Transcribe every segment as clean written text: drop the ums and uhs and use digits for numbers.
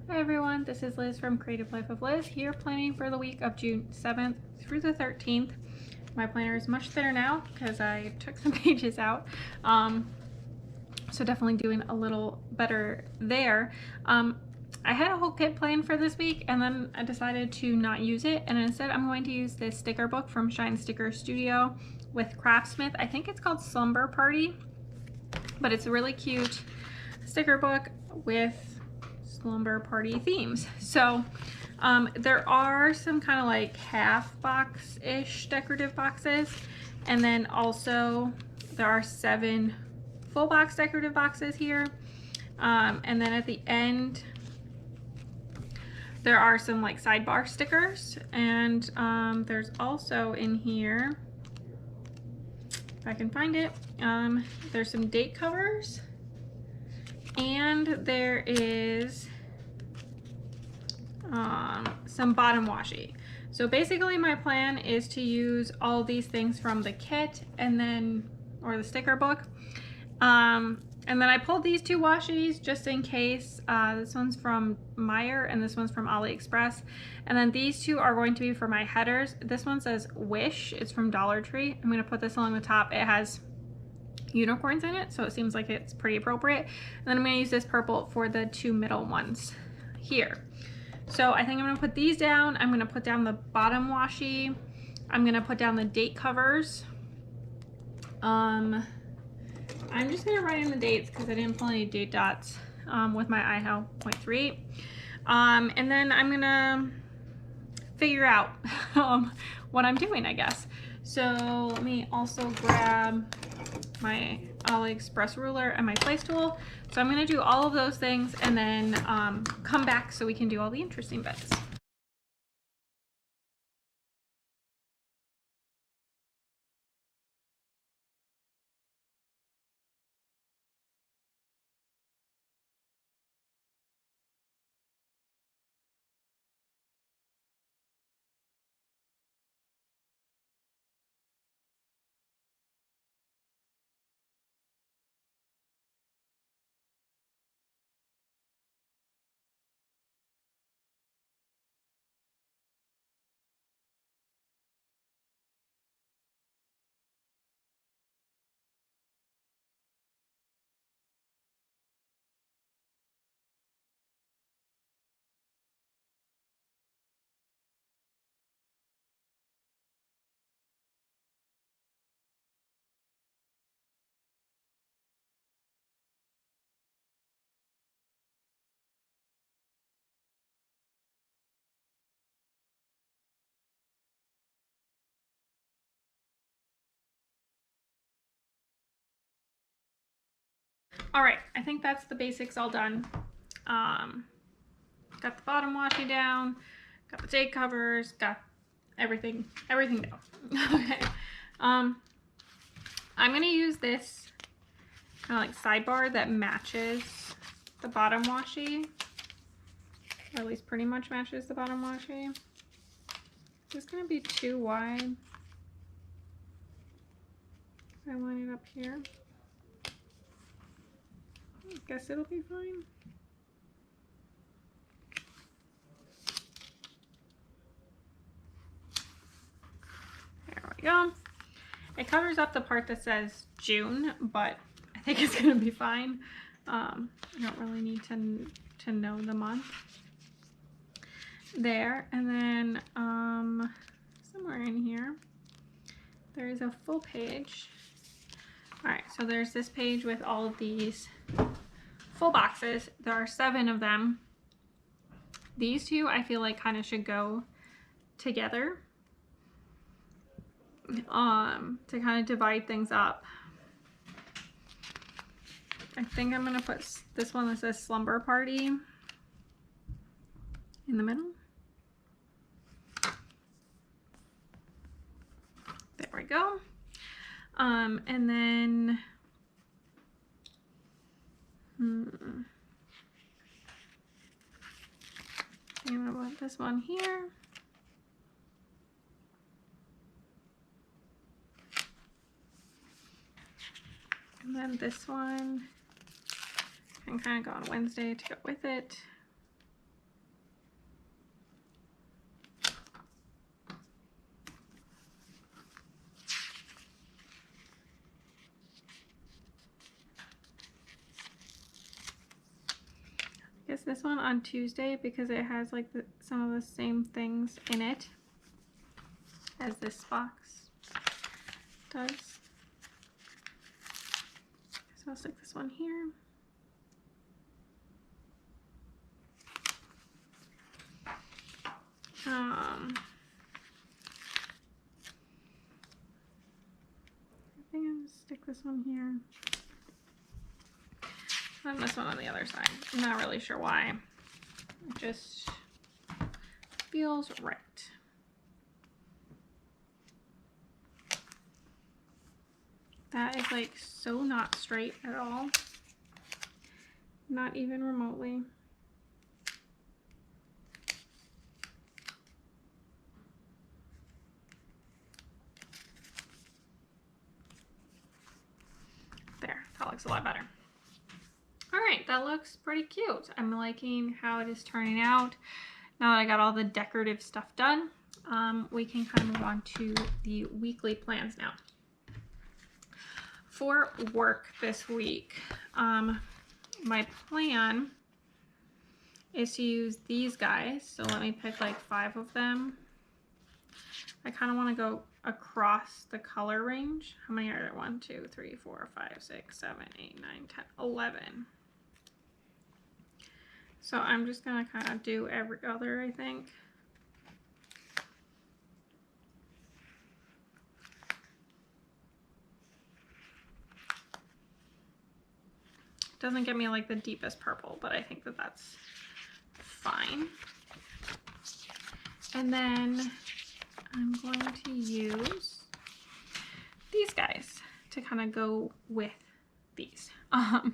Hi everyone, this is Liz from Creative Life of Liz, here planning for the week of June 7th through the 13th. My planner is much thinner now because I took some pages out, so definitely doing a little better there. I had a whole kit planned for this week and then I decided to not use it, and instead I'm going to use this sticker book from Shine Sticker Studio with Craftsmith. I think it's called Slumber Party, but it's a really cute sticker book with Slumber Party themes. So there are some kind of like half box-ish decorative boxes, and then also there are 7 full box decorative boxes here, and then at the end there are some like sidebar stickers, and there's also in here, if I can find it, there's some date covers, and there is some bottom washi. So basically my plan is to use all these things from the kit and then, or the sticker book. And then I pulled these 2 washies just in case. This one's from Meyer and this one's from AliExpress. And then these 2 are going to be for my headers. This one says Wish, it's from Dollar Tree. I'm gonna put this along the top. It has unicorns in it, so it seems like it's pretty appropriate. And then I'm gonna use this purple for the 2 middle ones here. So I think I'm gonna put these down. I'm gonna put down the bottom washi. I'm gonna put down the date covers. I'm just gonna write in the dates because I didn't pull any date dots with my IHO 0.38. And then I'm gonna figure out what I'm doing, I guess. So let me also grab my AliExpress ruler and my place tool. So I'm gonna do all of those things and then come back so we can do all the interesting bits. All right, I think that's the basics all done. Got the bottom washi down, got the date covers, got everything down. Okay. I'm gonna use this kind of like sidebar that matches the bottom washi, or at least pretty much matches the bottom washi. It's gonna be too wide. I line it up here. I guess it'll be fine. There we go. It covers up the part that says June, but I think it's gonna be fine. I don't really need to know the month there. And then somewhere in here there is a full page. All right, so there's this page with all of these full boxes. There are 7 of them. These 2 I feel like kind of should go together to kind of divide things up. I think I'm gonna put this one that says Slumber Party in the middle. There we go. And then I'm gonna put this one here. And then this one can kind of go on Wednesday to go with it. this one on Tuesday because it has like some of the same things in it as this box does. So I'll stick this one here. I think I'm gonna stick this one here. And this one on the other side. I'm not really sure why. It just feels right. That is like so not straight at all. Not even remotely. There, that looks a lot better. All right, that looks pretty cute. I'm liking how it is turning out. Now that I got all the decorative stuff done, we can kind of move on to the weekly plans now. For work this week, my plan is to use these guys. So let me pick like 5 of them. I kind of want to go across the color range. How many are there? 1, 2, 3, 4, 5, 6, 7, 8, 9, 10, 11. So I'm just gonna kind of do every other, I think. Doesn't give me like the deepest purple, but I think that that's fine. And then I'm going to use these guys to kind of go with these. At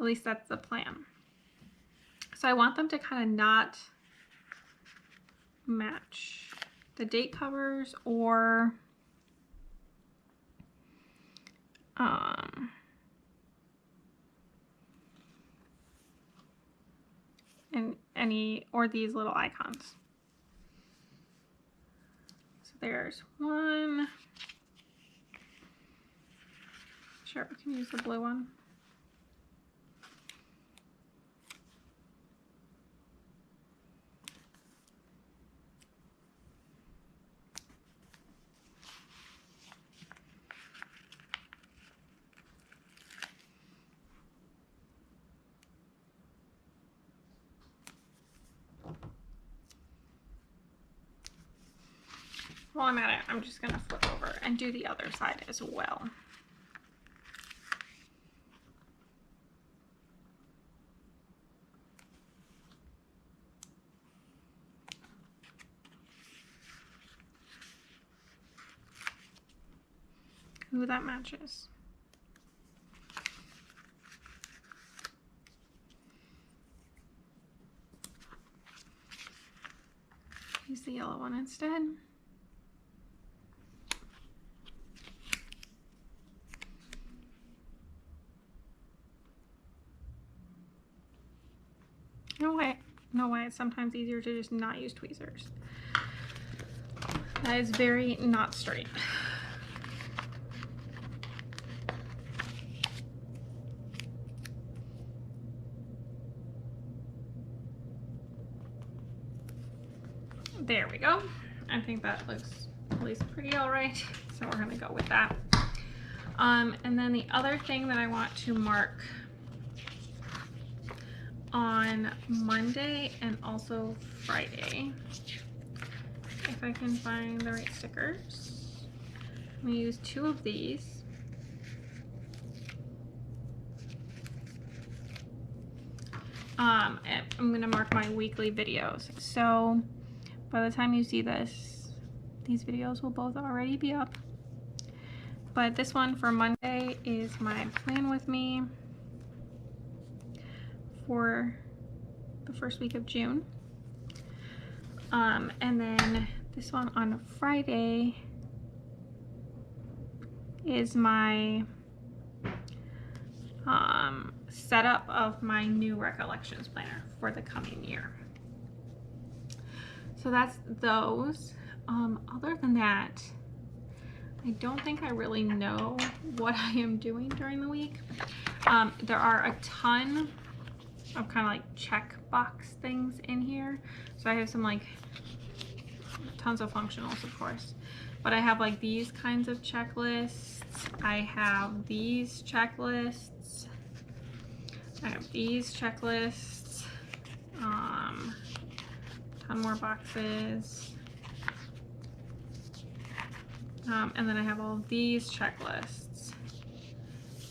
least that's the plan. So I want them to kind of not match the date covers or or these little icons. So there's one. Sure, we can use the blue one. While I'm at it, I'm just going to flip over and do the other side as well. Ooh, that matches. Use the yellow one instead. No way, it's sometimes easier to just not use tweezers. That is very not straight. There we go. I think that looks at least pretty all right. So we're gonna go with that. And then the other thing that I want to mark on Monday and also Friday, if I can find the right stickers, I'm gonna use 2 of these. And I'm gonna mark my weekly videos. So by the time you see this, these videos will both already be up. But this one for Monday is my plan with me for the first week of June. And then this one on Friday is my setup of my new Recollections planner for the coming year. So that's those. Other than that, I don't think I really know what I am doing during the week. There are a ton of kind of like check box things in here. So I have some like tons of functionals, of course, but I have like these kinds of checklists. I have these checklists. I have these checklists. Ton more boxes. And then I have all of these checklists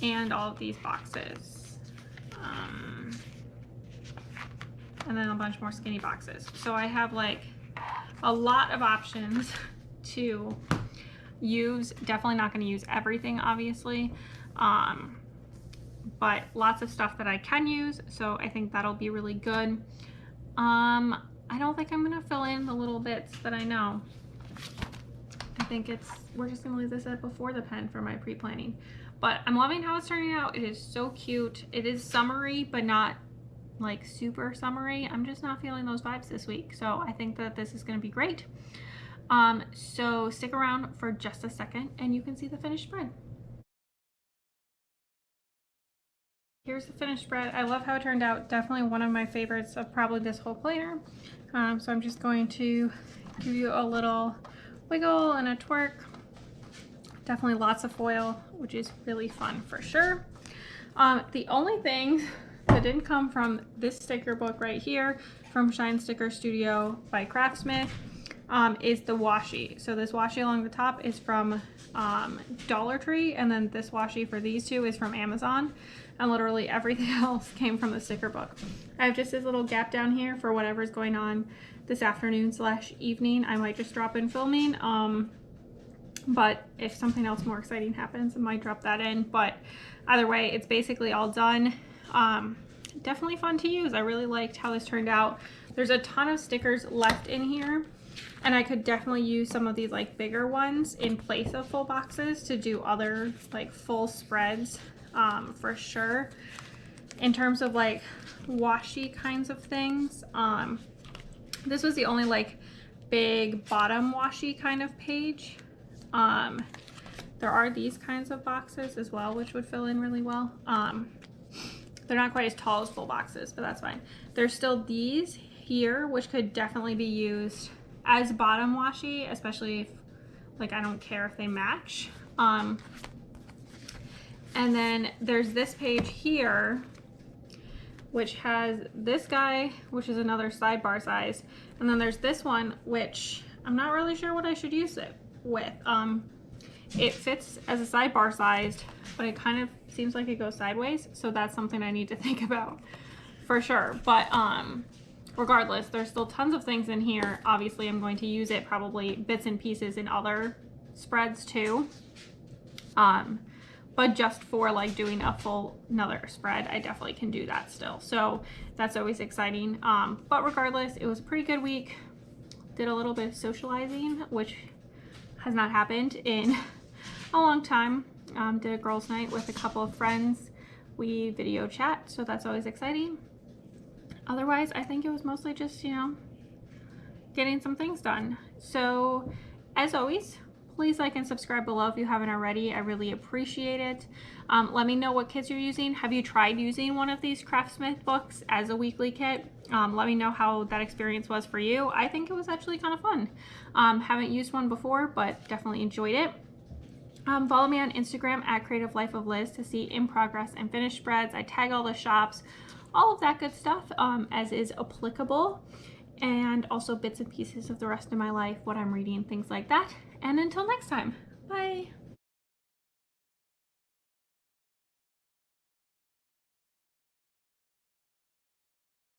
and all of these boxes. And then a bunch more skinny boxes. So I have like a lot of options to use. Definitely not going to use everything, obviously, but lots of stuff that I can use. So I think that'll be really good. I don't think I'm going to fill in the little bits that I know. I think we're just going to leave this at before the pen for my pre-planning. But I'm loving how it's turning out. It is so cute. It is summery, but not like super summery. I'm just not feeling those vibes this week. So I think that this is going to be great. So stick around for just a second and you can see the finished spread. Here's the finished spread. I love how it turned out. Definitely one of my favorites of probably this whole planner. So I'm just going to give you a little wiggle and a twerk. Definitely lots of foil, which is really fun for sure. The only thing that didn't come from this sticker book right here from Shine Sticker Studio by Craftsmith is the washi. So this washi along the top is from Dollar Tree, and then this washi for these two is from Amazon, and literally everything else came from the sticker book. I have just this little gap down here for whatever's going on this afternoon / evening. I might just drop in filming, but if something else more exciting happens, I might drop that in. But either way, it's basically all done. Definitely fun to use. I really liked how this turned out. There's a ton of stickers left in here, and I could definitely use some of these like bigger ones in place of full boxes to do other like full spreads, for sure. In terms of like washi kinds of things, this was the only like big bottom washi kind of page. There are these kinds of boxes as well, which would fill in really well. They're not quite as tall as full boxes, but that's fine. There's still these here, which could definitely be used as bottom washi, especially if, like, I don't care if they match. And then there's this page here, which has this guy, which is another sidebar size. And then there's this one, which I'm not really sure what I should use it with. It fits as a sidebar sized, but it kind of seems like it goes sideways. So that's something I need to think about for sure. But regardless, there's still tons of things in here. Obviously, I'm going to use it probably bits and pieces in other spreads too. But just for like doing a full another spread, I definitely can do that still. So that's always exciting. But regardless, it was a pretty good week. Did a little bit of socializing, which has not happened in a long time. Did a girls' night with a couple of friends. We video chat, so that's always exciting. Otherwise, I think it was mostly just, you know, getting some things done. So as always, please like and subscribe below if you haven't already. I really appreciate it. Let me know what kits you're using. Have you tried using one of these Craftsmith books as a weekly kit? Let me know how that experience was for you. I think it was actually kind of fun. Haven't used one before, but definitely enjoyed it. Follow me on Instagram at Creative Life of Liz to see in progress and finished spreads. I tag all the shops, all of that good stuff, as is applicable, and also bits and pieces of the rest of my life, what I'm reading, things like that. And until next time, bye.